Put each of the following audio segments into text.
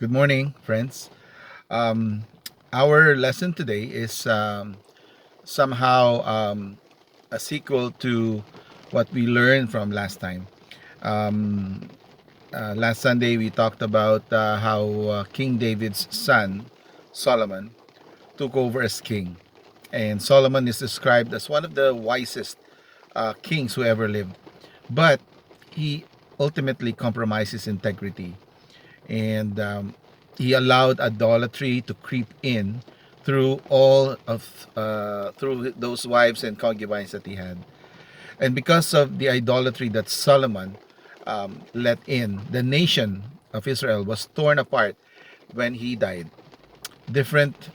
Good morning, friends. Um, our lesson today is somehow a sequel to what we learned from last time. Um, Last Sunday, we talked about how King David's son, Solomon, took over as king. And Solomon is described as one of the wisest kings who ever lived. But he ultimately compromised his integrity, and he allowed idolatry to creep in through all of through those wives and concubines that he had. And because of the idolatry that Solomon let in, the nation of Israel was torn apart when he died. Different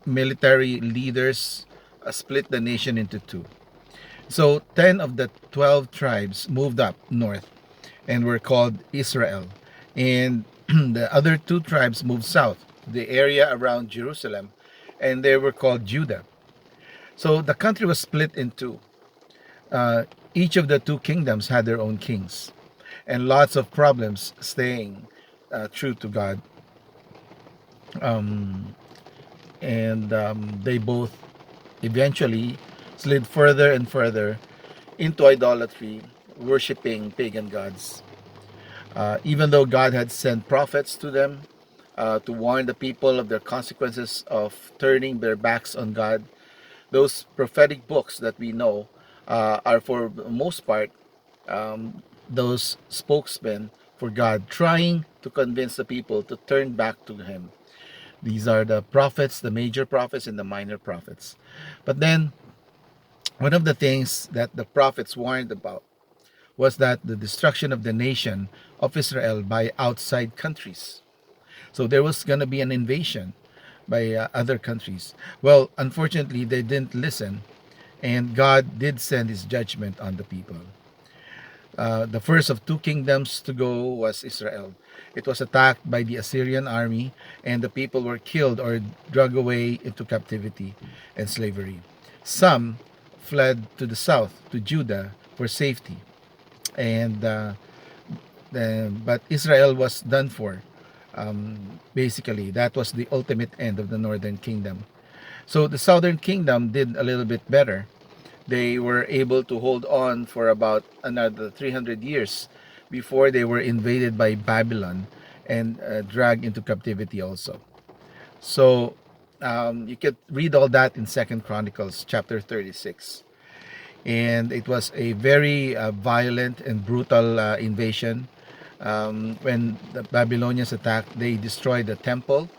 military leaders split the nation into two. So 10 of the 12 tribes moved up north and were called Israel. And the other two tribes moved south to the area around Jerusalem, and they were called Judah. So the country was split in two. Uh, each of the two kingdoms had their own kings, and lots of problems staying true to God. Um, and They both eventually slid further and further into idolatry, worshiping pagan gods. Even though God had sent prophets to them to warn the people of their consequences of turning their backs on God, those prophetic books that we know are for the most part those spokesmen for God trying to convince the people to turn back to Him. These are the prophets, the major prophets, and the minor prophets. But then, one of the things that the prophets warned about was that the destruction of the nation of Israel by outside countries. So there was going to be an invasion by other countries. Well, unfortunately, they didn't listen, and God did send his judgment on the people. The first of two kingdoms to go was Israel. It was attacked by the Assyrian army, and the people were killed or dragged away into captivity and slavery. Some fled to the south, to Judah, for safety. And but Israel was done for. Basically, that was the ultimate end of the northern kingdom. So the southern kingdom did a little bit better. They were able to hold on for about another 300 years before they were invaded by Babylon and dragged into captivity also. So you could read all that in Second Chronicles chapter 36. And it was a very violent and brutal invasion. When the Babylonians attacked, they destroyed the temple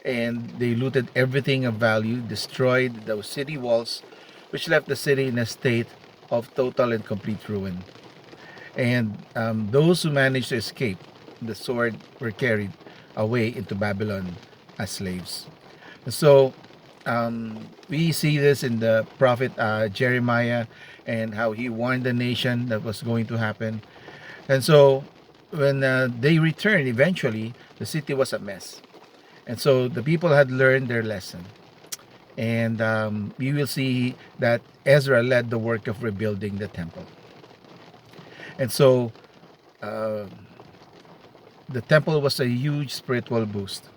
and they looted everything of value, destroyed the city walls, which left the city in a state of total and complete ruin. And those who managed to escape the sword were carried away into Babylon as slaves. So we see this in the prophet Jeremiah and how he warned the nation that was going to happen. And so when they returned, eventually, the city was a mess. And so the people had learned their lesson. And we will see that Ezra led the work of rebuilding the temple. And so uh, the temple was a huge spiritual boost.